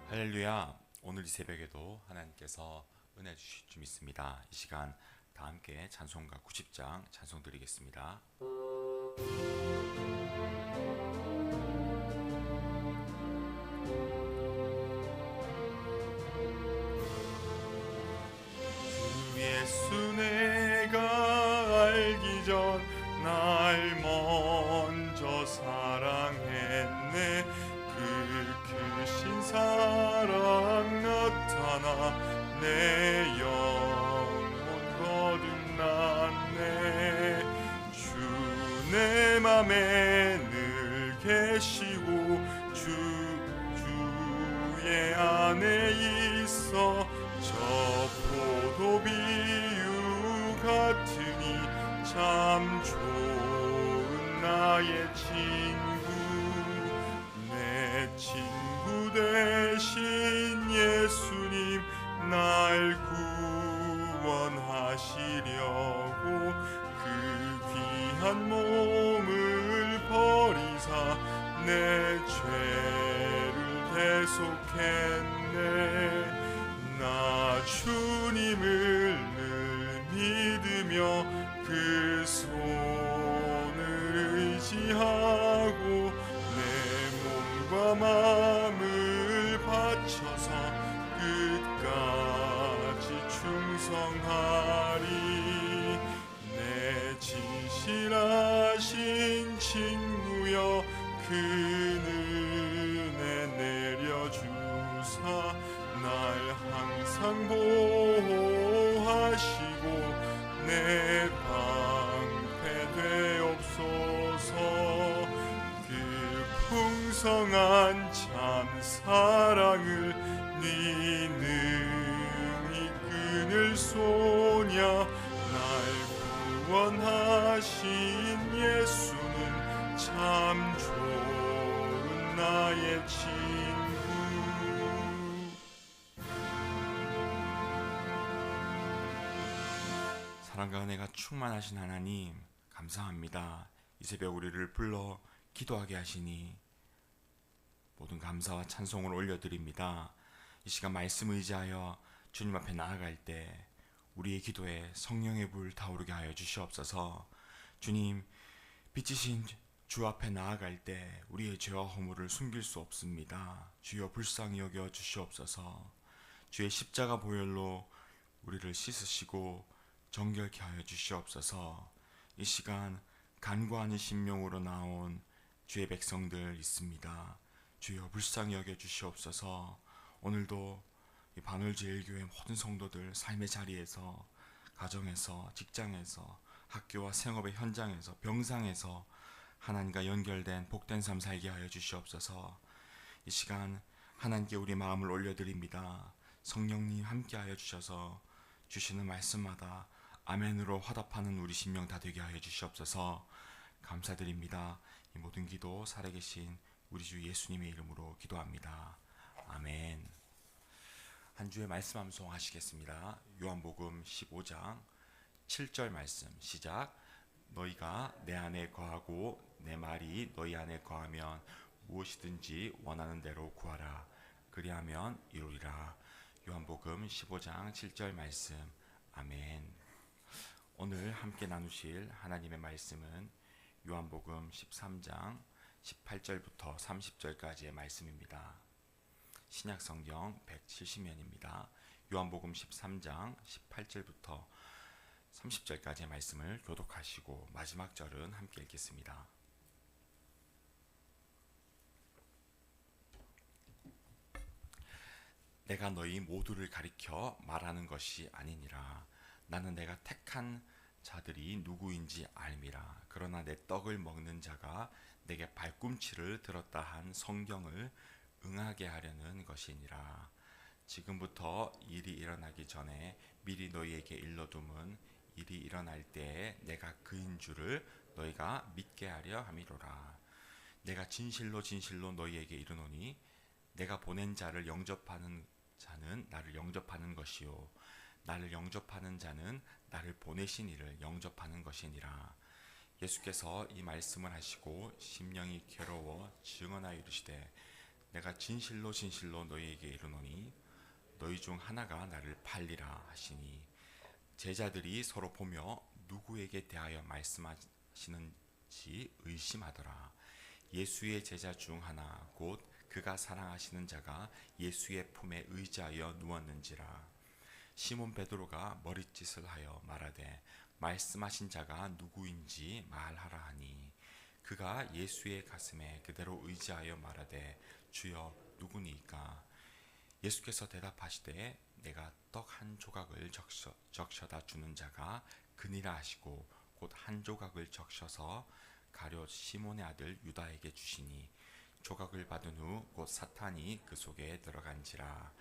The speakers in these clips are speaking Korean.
할렐루야. 오늘 이 새벽에도 하나님께서 은혜 주실 줄 믿습니다. 이 시간 다 함께 찬송가 90장 찬송 드리겠습니다. 주 예수 내가 알기 전 날 먼저 사랑했네. 그 크신 사랑 나타나 내 영혼 거듭났네. 주 내 맘에 늘 계시고 주의 안에 있어 저 포도 비유 같으니 참 좋은 나의 친구. 내 친구 대신 예수님 날 구원하시려고 그 귀한 몸을 버리사 내 죄를 대속했네. 나 주님을 늘 믿으며 그 손을 의지하고 내 몸과 마음을 바쳐서 끝까지 충성하리. 내 진실하신 친구여 그 은혜 내려주사 날 항상 보호하시고 내 방패 되옵소서. 그 풍성한 참 사랑을 네 능히 끊을 소냐. 날 구원하신 예수는 참 좋은 나의 친구. 사랑과 은혜가 충만하신 하나님 감사합니다. 이 새벽 우리를 불러 기도하게 하시니 모든 감사와 찬송을 올려드립니다. 이 시간 말씀 의지하여 주님 앞에 나아갈 때 우리의 기도에 성령의 불 타오르게 하여 주시옵소서. 주님, 빛이신 주 앞에 나아갈 때 우리의 죄와 허물을 숨길 수 없습니다. 주여 불쌍히 여겨 주시옵소서. 주의 십자가 보혈로 우리를 씻으시고 정결케 하여 주시옵소서. 이 시간 간구하는 심령으로 나온 주의 백성들 있습니다. 주여 불쌍히 여겨 주시옵소서. 오늘도 이 반월제일교회 모든 성도들 삶의 자리에서, 가정에서, 직장에서, 학교와 생업의 현장에서, 병상에서 하나님과 연결된 복된 삶 살게 하여 주시옵소서. 이 시간 하나님께 우리 마음을 올려드립니다. 성령님 함께 하여 주셔서 주시는 말씀마다 아멘으로 화답하는 우리 심령 다 되게 하여 주시옵소서. 감사드립니다. 이 모든 기도 살아계신 우리 주 예수님의 이름으로 기도합니다. 아멘. 한 주의 말씀 암송하시겠습니다. 요한복음 15장 7절 말씀 시작. 너희가 내 안에 거하고 내 말이 너희 안에 거하면 무엇이든지 원하는 대로 구하라. 그리하면 이루리라. 요한복음 15장 7절 말씀. 아멘. 오늘 함께 나누실 하나님의 말씀은 요한복음 13장 18절부터 30절까지의 말씀입니다. 신약성경 170면입니다. 요한복음 13장 18절부터 30절까지의 말씀을 교독하시고 마지막 절은 함께 읽겠습니다. 내가 너희 모두를 가리켜 말하는 것이 아니니라. 나는 내가 택한 자들이 누구인지 알미라. 그러나 내 떡을 먹는 자가 내게 발꿈치를 들었다 한 성경을 응하게 하려는 것이니라. 지금부터 일이 일어나기 전에 미리 너희에게 일러둠은 일이 일어날 때에 내가 그인 줄을 너희가 믿게 하려 함이로라. 내가 진실로 진실로 너희에게 이르노니 내가 보낸 자를 영접하는 자는 나를 영접하는 것이요 나를 영접하는 자는 나를 보내신 이를 영접하는 것이니라. 예수께서 이 말씀을 하시고 심령이 괴로워 증언하여 이르시되 내가 진실로 진실로 너희에게 이르노니 너희 중 하나가 나를 팔리라 하시니 제자들이 서로 보며 누구에게 대하여 말씀하시는지 의심하더라. 예수의 제자 중 하나 곧 그가 사랑하시는 자가 예수의 품에 의지하여 누웠는지라. 시몬 베드로가 머릿짓을 하여 말하되 말씀하신 자가 누구인지 말하라 하니 그가 예수의 가슴에 그대로 의지하여 말하되 주여 누구니까. 예수께서 대답하시되 내가 떡 한 조각을 적셔다 주는 자가 그니라 하시고 곧 한 조각을 적셔서 가룟 시몬의 아들 유다에게 주시니 조각을 받은 후 곧 사탄이 그 속에 들어간지라.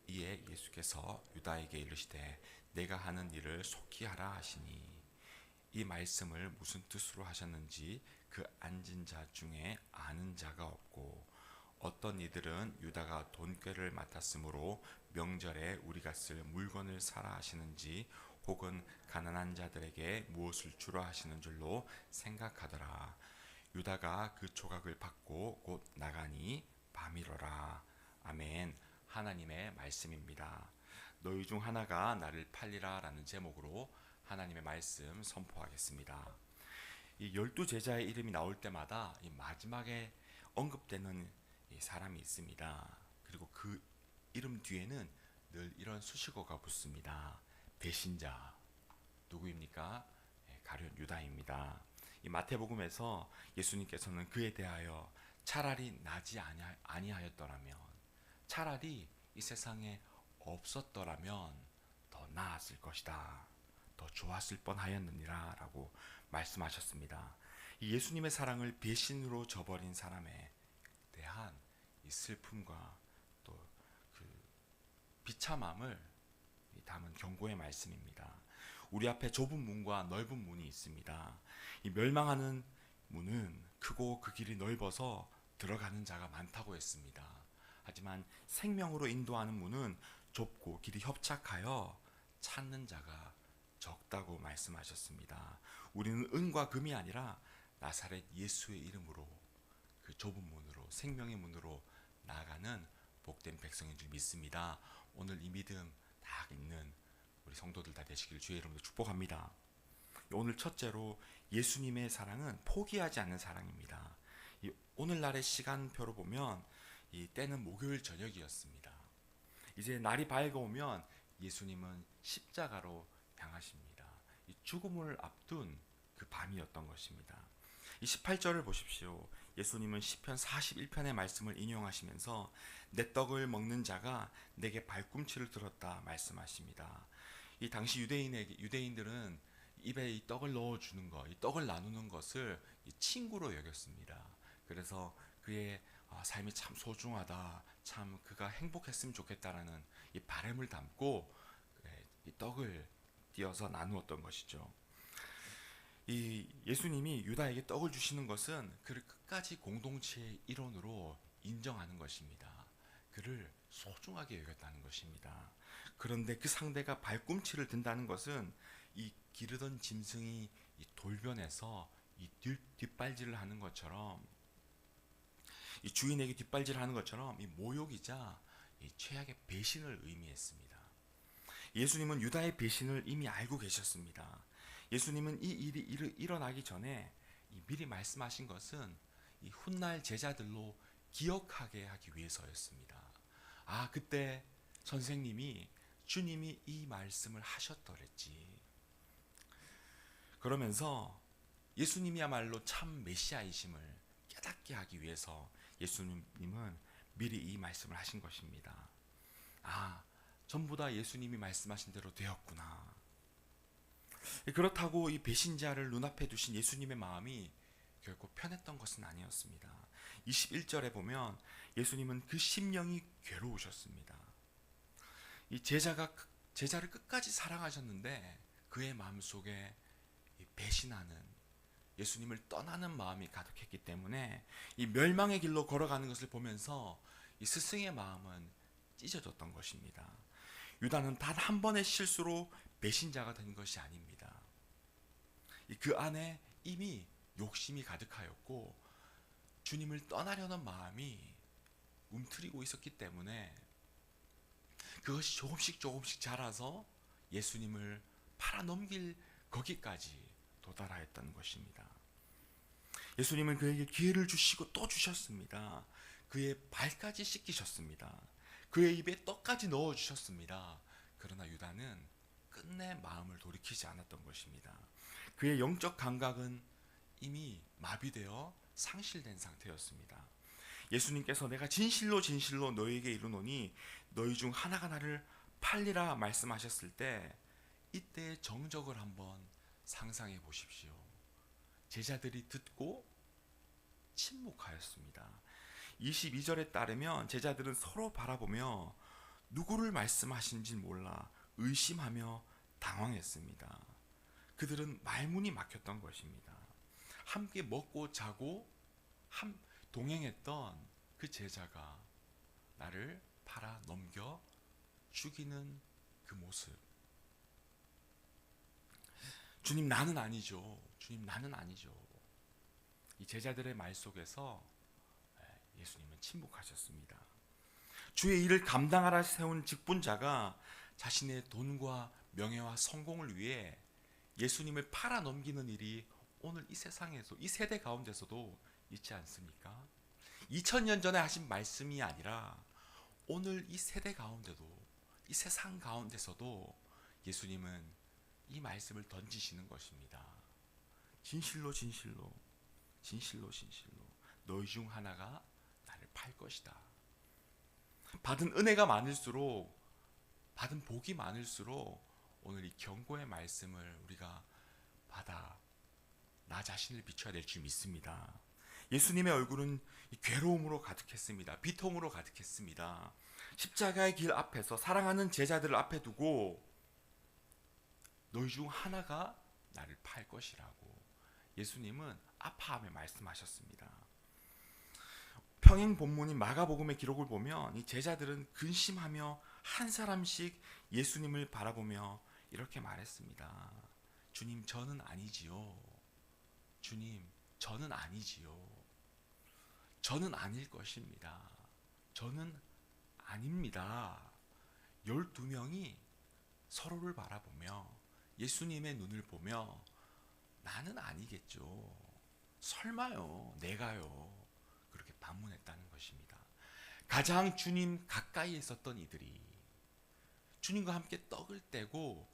이에 예수께서 유다에게 이르시되 내가 하는 일을 속히 하라 하시니 이 말씀을 무슨 뜻으로 하셨는지 그 앉은 자 중에 아는 자가 없고 어떤 이들은 유다가 돈꾀를 맡았으므로 명절에 우리가 쓸 물건을 사라 하시는지 혹은 가난한 자들에게 무엇을 주라 하시는 줄로 생각하더라. 유다가 그 조각을 받고 곧 나가니 밤이로라. 아멘. 하나님의 말씀입니다. 너희 중 하나가 나를 팔리라 라는 제목으로 하나님의 말씀 선포하겠습니다. 이 12제자의 이름이 나올 때마다 이 마지막에 언급되는 이 사람이 있습니다. 그리고 그 이름 뒤에는 늘 이런 수식어가 붙습니다. 배신자. 누구입니까? 가룟 유다입니다. 이 마태복음에서 예수님께서는 그에 대하여 차라리 나지 아니하였더라면, 차라리 이 세상에 없었더라면 더 나았을 것이다, 더 좋았을 뻔하였느니라 라고 말씀하셨습니다. 이 예수님의 사랑을 배신으로 저버린 사람에 대한 이 슬픔과 또 그 비참함을 담은 경고의 말씀입니다. 우리 앞에 좁은 문과 넓은 문이 있습니다. 이 멸망하는 문은 크고 그 길이 넓어서 들어가는 자가 많다고 했습니다. 하지만 생명으로 인도하는 문은 좁고 길이 협착하여 찾는 자가 적다고 말씀하셨습니다. 우리는 은과 금이 아니라 나사렛 예수의 이름으로 그 좁은 문으로, 생명의 문으로 나아가는 복된 백성인 줄 믿습니다. 오늘 이 믿음 다 있는 우리 성도들 다 되시길 주의 이름으로 축복합니다. 오늘 첫째로 예수님의 사랑은 포기하지 않는 사랑입니다. 이 오늘날의 시간표로 보면 이 때는 목요일 저녁이었습니다. 이제 날이 밝아오면 예수님은 십자가로 향하십니다. 이 죽음을 앞둔 그 밤이었던 것입니다. 이 18절을 보십시오. 예수님은 시편 41편의 말씀을 인용하시면서 내 떡을 먹는 자가 내게 발꿈치를 들었다 말씀하십니다. 이 당시 유대인들은 입에 이 떡을 넣어주는 것, 이 떡을 나누는 것을 친구로 여겼습니다. 그래서 그의 삶이 참 소중하다, 참 그가 행복했으면 좋겠다라는 이 바람을 담고 이 떡을 띄어서 나누었던 것이죠. 이 예수님이 유다에게 떡을 주시는 것은 그를 끝까지 공동체의 일원으로 인정하는 것입니다. 그를 소중하게 여겼다는 것입니다. 그런데 그 상대가 발꿈치를 든다는 것은 이 기르던 짐승이 이 돌변해서 이 뒷발질을 하는 것처럼, 이 주인에게 뒷발질을 하는 것처럼 이 모욕이자 이 최악의 배신을 의미했습니다. 예수님은 유다의 배신을 이미 알고 계셨습니다. 예수님은 이 일이 일어나기 전에 미리 말씀하신 것은 이 훗날 제자들로 기억하게 하기 위해서였습니다. 아, 그때 선생님이, 주님이 이 말씀을 하셨더랬지. 그러면서 예수님이야말로 참 메시아이심을 깨닫게 하기 위해서 예수님은 미리 이 말씀을 하신 것입니다. 아, 전부 다 예수님이 말씀하신 대로 되었구나. 그렇다고 이 배신자를 눈앞에 두신 예수님의 마음이 결코 편했던 것은 아니었습니다. 21절에 보면 예수님은 그 심령이 괴로우셨습니다. 이 제자를 끝까지 사랑하셨는데 그의 마음속에 배신하는, 예수님을 떠나는 마음이 가득했기 때문에 이 멸망의 길로 걸어가는 것을 보면서 이 스승의 마음은 찢어졌던 것입니다. 유다는 단 한 번의 실수로 배신자가 된 것이 아닙니다. 그 안에 이미 욕심이 가득하였고 주님을 떠나려는 마음이 움츠리고 있었기 때문에 그것이 조금씩 자라서 예수님을 팔아넘길 거기까지 도달하였던 것입니다. 예수님은 그에게 기회를 주시고 또 주셨습니다. 그의 발까지 씻기셨습니다. 그의 입에 떡까지 넣어주셨습니다. 그러나 유다는 끝내 마음을 돌이키지 않았던 것입니다. 그의 영적 감각은 이미 마비되어 상실된 상태였습니다. 예수님께서 내가 진실로 너희에게 이르노니 너희 중 하나가 나를 팔리라 말씀하셨을 때 이때의 정적을 한번 상상해 보십시오. 제자들이 듣고 침묵하였습니다. 22절에 따르면 제자들은 서로 바라보며 누구를 말씀하신지 몰라 의심하며 당황했습니다. 그들은 말문이 막혔던 것입니다. 함께 먹고 자고 동행했던 그 제자가 나를 팔아 넘겨 죽이는 그 모습. 주님 나는 아니죠. 주님 나는 아니죠. 이 제자들의 말 속에서 예수님은 침묵하셨습니다. 주의 일을 감당하라 세운 직분자가 자신의 돈과 명예와 성공을 위해 예수님을 팔아 넘기는 일이 오늘 이 세상에서 이 세대 가운데서도 있지 않습니까? 2000년 전에 하신 말씀이 아니라 오늘 이 세대 가운데도 이 세상 가운데서도 예수님은 이 말씀을 던지시는 것입니다. 진실로 너희 중 하나가 나를 팔 것이다. 받은 은혜가 많을수록 받은 복이 많을수록 오늘 이 경고의 말씀을 우리가 받아 나 자신을 비춰야 될 줄 믿습니다. 예수님의 얼굴은 괴로움으로 가득했습니다. 비통으로 가득했습니다. 십자가의 길 앞에서 사랑하는 제자들을 앞에 두고 너희 중 하나가 나를 팔 것이라고 예수님은 아파하며 말씀하셨습니다. 평행 본문인 마가복음의 기록을 보면 이 제자들은 근심하며 한 사람씩 예수님을 바라보며 이렇게 말했습니다. 주님 저는 아니지요. 주님 저는 아니지요. 저는 아닐 것입니다. 저는 아닙니다. 12명이 서로를 바라보며 예수님의 눈을 보며 나는 아니겠죠. 설마요. 내가요. 그렇게 반문했다는 것입니다. 가장 주님 가까이에 있었던 이들이 주님과 함께 떡을 떼고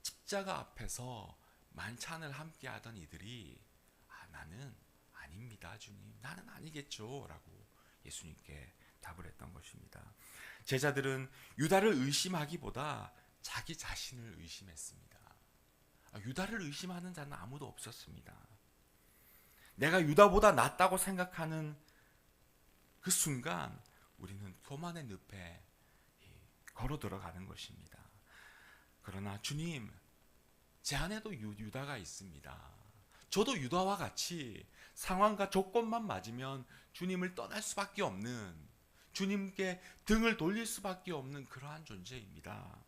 십자가 앞에서 만찬을 함께 하던 이들이 나는 아닙니다 주님. 나는 아니겠죠 라고 예수님께 답을 했던 것입니다. 제자들은 유다를 의심하기보다 자기 자신을 의심했습니다. 유다를 의심하는 자는 아무도 없었습니다. 내가 유다보다 낫다고 생각하는 그 순간 우리는 교만의 늪에 걸어 들어가는 것입니다. 그러나 주님, 제 안에도 유다가 있습니다. 저도 유다와 같이 상황과 조건만 맞으면 주님을 떠날 수밖에 없는, 주님께 등을 돌릴 수밖에 없는 그러한 존재입니다.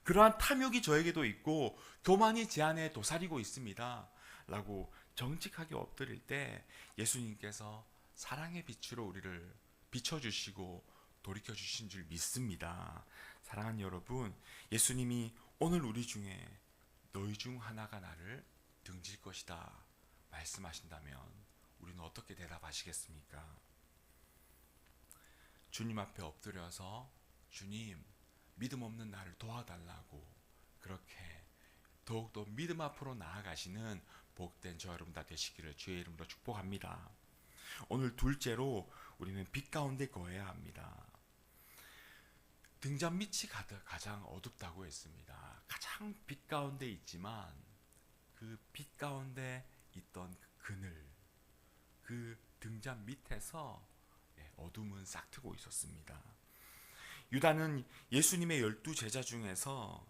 그러한 탐욕이 저에게도 있고 교만이 제 안에 도사리고 있습니다 라고 정직하게 엎드릴 때 예수님께서 사랑의 빛으로 우리를 비춰주시고 돌이켜주신 줄 믿습니다. 사랑하는 여러분, 예수님이 오늘 우리 중에 너희 중 하나가 나를 등질 것이다 말씀하신다면 우리는 어떻게 대답하시겠습니까? 주님 앞에 엎드려서 주님 믿음 없는 나를 도와달라고 그렇게 더욱더 믿음 앞으로 나아가시는 복된 저 여러분 다 되시기를 주의 이름으로 축복합니다. 오늘 둘째로 우리는 빛 가운데 거해야 합니다. 등잔 밑이 가장 어둡다고 했습니다. 가장 빛 가운데 있지만 그 빛 가운데 있던 그 그늘, 그 등잔 밑에서 어둠은 싹트고 있었습니다. 유다는 예수님의 12제자 중에서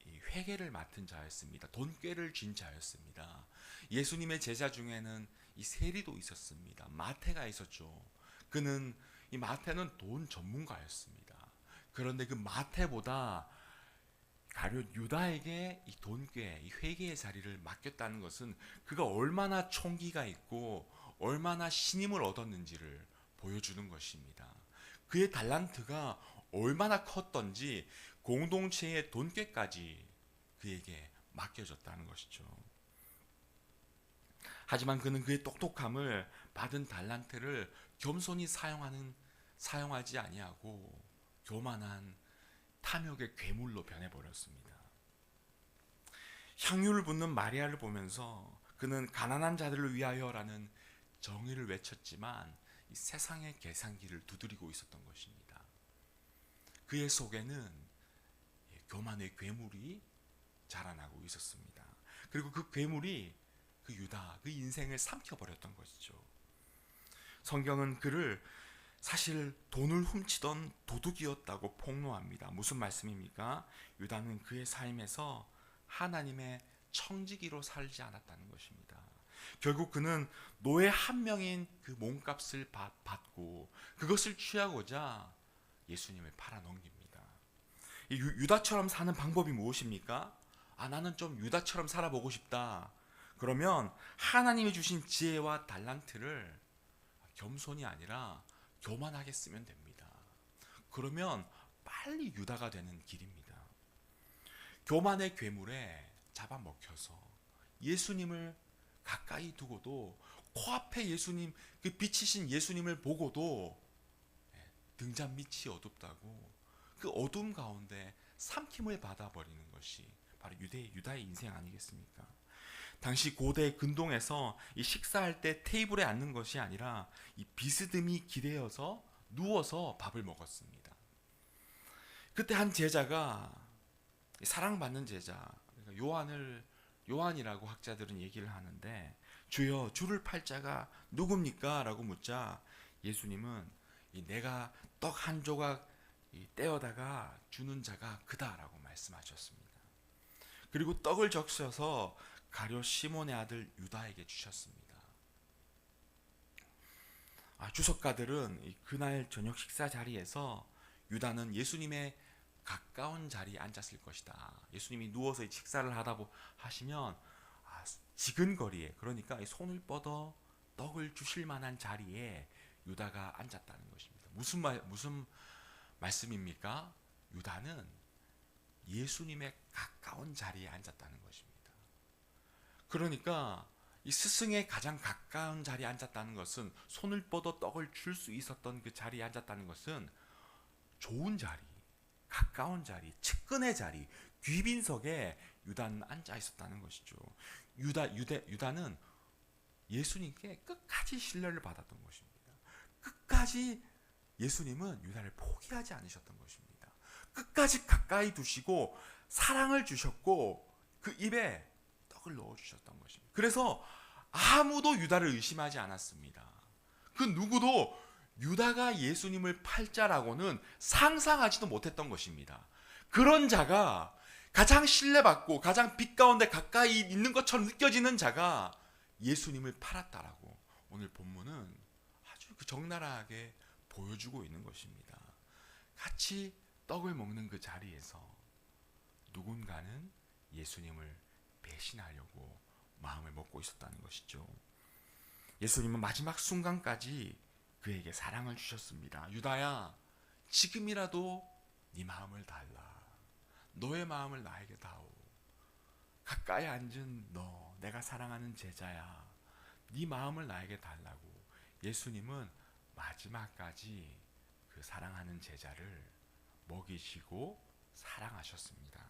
회계를 맡은 자였습니다. 돈꾀를 쥔 자였습니다. 예수님의 제자 중에는 이 세리도 있었습니다. 마태가 있었죠. 그는 이 마태는 돈 전문가였습니다. 그런데 그 마태보다 가룟 유다에게 이 돈꾀, 이 회계의 자리를 맡겼다는 것은 그가 얼마나 총기가 있고 얼마나 신임을 얻었는지를 보여주는 것입니다. 그의 달란트가 얼마나 컸던지 공동체의 돈꾀까지 그에게 맡겨졌다는 것이죠. 하지만 그는 그의 똑똑함을 받은 달란트를 겸손히 사용하지 아니하고 교만한 탐욕의 괴물로 변해버렸습니다. 향유를 붓는 마리아를 보면서 그는 가난한 자들을 위하여라는 정의를 외쳤지만 이 세상의 계산기를 두드리고 있었던 것입니다. 그의 속에는 교만의 괴물이 자라나고 있었습니다. 그리고 그 괴물이 그 유다, 그 인생을 삼켜버렸던 것이죠. 성경은 그를 사실 돈을 훔치던 도둑이었다고 폭로합니다. 무슨 말씀입니까? 유다는 그의 삶에서 하나님의 청지기로 살지 않았다는 것입니다. 결국 그는 노예 한 명인 그 몸값을 받고 그것을 취하고자 예수님을 팔아넘깁니다. 유다처럼 사는 방법이 무엇입니까? 나는 좀 유다처럼 살아보고 싶다. 그러면 하나님이 주신 지혜와 달란트를 겸손이 아니라 교만하게 쓰면 됩니다. 그러면 빨리 유다가 되는 길입니다. 교만의 괴물에 잡아먹혀서 예수님을 가까이 두고도 코앞에 예수님, 그 빛이신 예수님을 보고도 등잔 밑이 어둡다고 그 어둠 가운데 삼킴을 받아버리는 것이 바로 유다의 인생 아니겠습니까? 당시 고대 근동에서 이 식사할 때 테이블에 앉는 것이 아니라 이 비스듬히 기대어서 누워서 밥을 먹었습니다. 그때 한 제자가 사랑받는 제자, 그러니까 요한이라고 학자들은 얘기를 하는데 주여 주를 팔 자가 누굽니까? 라고 묻자 예수님은 내가 떡 한 조각 떼어다가 주는 자가 그다라고 말씀하셨습니다. 그리고 떡을 적셔서 가룟 시몬의 아들 유다에게 주셨습니다. 주석가들은 그날 저녁 식사 자리에서 유다는 예수님의 가까운 자리에 앉았을 것이다. 예수님이 누워서 식사를 하시면 지근거리에, 그러니까 손을 뻗어 떡을 주실 만한 자리에 유다가 앉았다는 것입니다. 무슨 말씀입니까? 유다는 예수님의 가까운 자리에 앉았다는 것입니다. 그러니까 이 스승의 가장 가까운 자리에 앉았다는 것은, 손을 뻗어 떡을 줄 수 있었던 그 자리에 앉았다는 것은 좋은 자리, 가까운 자리, 측근의 자리, 귀빈석에 유다는 앉아 있었다는 것이죠. 유다는 예수님께 끝까지 신뢰를 받았던 것입니다. 끝까지 예수님은 유다를 포기하지 않으셨던 것입니다. 끝까지 가까이 두시고 사랑을 주셨고 그 입에 떡을 넣어주셨던 것입니다. 그래서 아무도 유다를 의심하지 않았습니다. 그 누구도 유다가 예수님을 팔 자라고는 상상하지도 못했던 것입니다. 그런 자가, 가장 신뢰받고 가장 빛 가운데 가까이 있는 것처럼 느껴지는 자가 예수님을 팔았다라고 오늘 본문은 아주 적나라하게 보여주고 있는 것입니다. 같이 떡을 먹는 그 자리에서 누군가는 예수님을 배신하려고 마음을 먹고 있었다는 것이죠. 예수님은 마지막 순간까지 그에게 사랑을 주셨습니다. 유다야, 지금이라도 네 마음을 달라. 너의 마음을 나에게 다오. 가까이 앉은 너, 내가 사랑하는 제자야. 네 마음을 나에게 달라고 예수님은 마지막까지 그 사랑하는 제자를 먹이시고 사랑하셨습니다.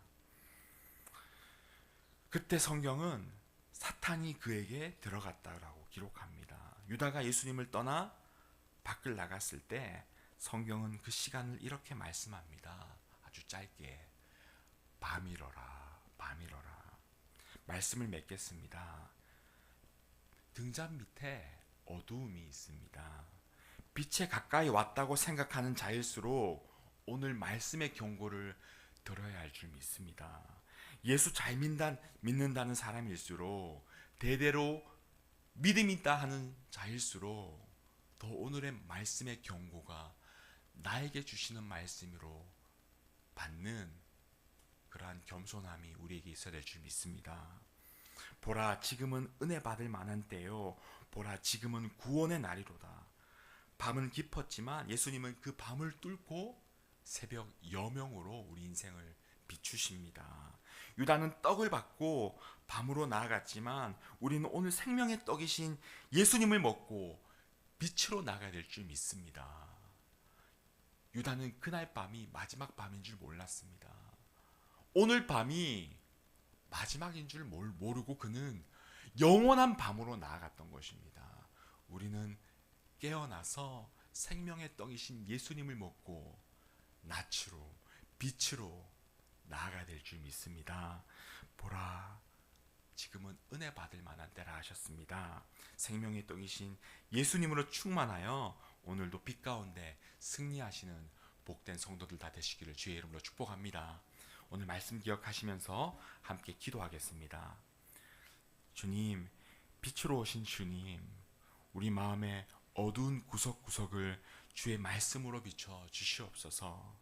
그때 성경은 사탄이 그에게 들어갔다라고 기록합니다. 유다가 예수님을 떠나 밖을 나갔을 때 성경은 그 시간을 이렇게 말씀합니다. 아주 짧게. 밤이러라, 밤이러라. 말씀을 맺겠습니다. 등잔 밑에 어두움이 있습니다. 빛에 가까이 왔다고 생각하는 자일수록 오늘 말씀의 경고를 들어야 할 줄 믿습니다. 예수 잘 믿는다는 사람일수록, 대대로 믿음 있다 하는 자일수록 더 오늘의 말씀의 경고가 나에게 주시는 말씀으로 받는 그러한 겸손함이 우리에게 있어야 될 줄 믿습니다. 보라, 지금은 은혜 받을 만한 때요. 보라, 지금은 구원의 날이로다. 밤은 깊었지만 예수님은 그 밤을 뚫고 새벽 여명으로 우리 인생을 비추십니다. 유다는 떡을 받고 밤으로 나아갔지만 우리는 오늘 생명의 떡이신 예수님을 먹고 빛으로 나가야 될 줄 믿습니다. 유다는 그날 밤이 마지막 밤인 줄 몰랐습니다. 오늘 밤이 마지막인 줄 모르고 그는 영원한 밤으로 나아갔던 것입니다. 우리는 깨어나서 생명의 떡이신 예수님을 먹고 낯으로 빛으로 나아가야 될 줄 믿습니다. 보라, 지금은 은혜 받을 만한 때라 하셨습니다. 생명의 떡이신 예수님으로 충만하여 오늘도 빛 가운데 승리하시는 복된 성도들 다 되시기를 주의 이름으로 축복합니다. 오늘 말씀 기억하시면서 함께 기도하겠습니다. 주님, 빛으로 오신 주님, 우리 마음의 어두운 구석구석을 주의 말씀으로 비춰 주시옵소서.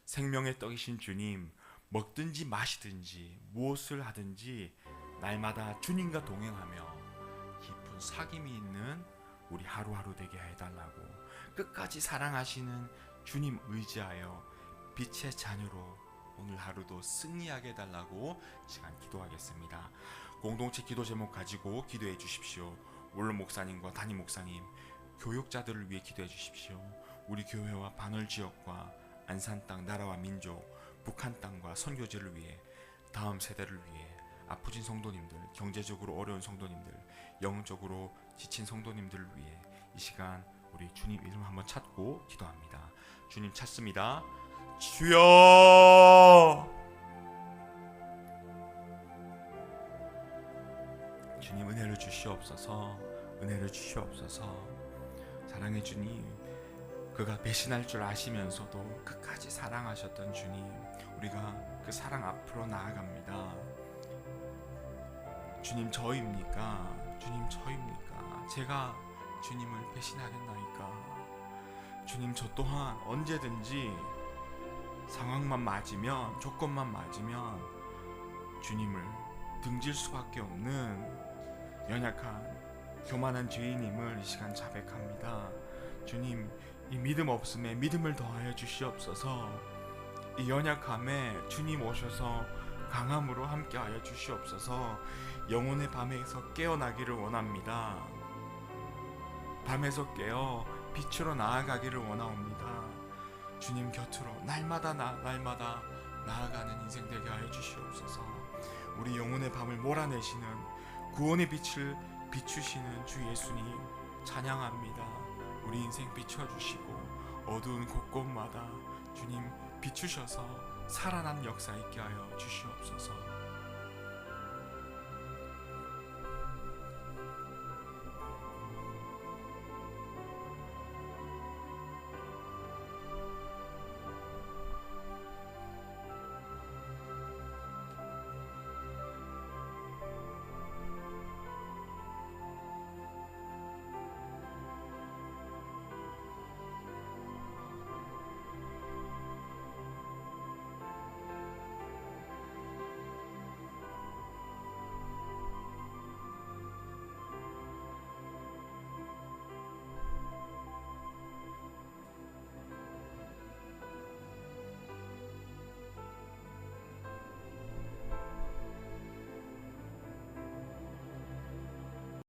생명의 떡이신 주님, 먹든지 마시든지 무엇을 하든지 날마다 주님과 동행하며 깊은 사귐이 있는 우리 하루하루 되게 해달라고, 끝까지 사랑하시는 주님 의지하여 빛의 자녀로 오늘 하루도 승리하게 해달라고 시간 기도하겠습니다. 공동체 기도 제목 가지고 기도해 주십시오. 원로 목사님과 담임 목사님, 교육자들을 위해 기도해 주십시오. 우리 교회와 반월 지역과 안산 땅, 나라와 민족, 북한 땅과 선교지를 위해, 다음 세대를 위해, 아프진 성도님들, 경제적으로 어려운 성도님들, 영적으로 지친 성도님들을 위해 이 시간 우리 주님 이름 한번 찾고 기도합니다. 주님 찾습니다. 주여! 주님 은혜를 주시옵소서. 은혜를 주시옵소서. 사랑의 주님, 그가 배신할 줄 아시면서도 끝까지 사랑하셨던 주님, 우리가 그 사랑 앞으로 나아갑니다. 주님 저입니까? 주님 저입니까? 제가 주님을 배신하겠나이까? 주님 저 또한 언제든지 상황만 맞으면, 조건만 맞으면 주님을 등질 수밖에 없는 연약한 교만한 죄인임을 이 시간 자백합니다. 주님, 이 믿음 없음에 믿음을 더하여 주시옵소서. 이 연약함에 주님 오셔서 강함으로 함께하여 주시옵소서. 영혼의 밤에서 깨어나기를 원합니다. 밤에서 깨어 빛으로 나아가기를 원하옵니다. 주님 곁으로 날마다 나아가는 인생 되게 하여 주시옵소서. 우리 영혼의 밤을 몰아내시는 구원의 빛을 비추시는 주 예수님 찬양합니다. 우리 인생 비춰주시고 어두운 곳곳마다 주님 비추셔서 살아난 역사 있게 하여 주시옵소서.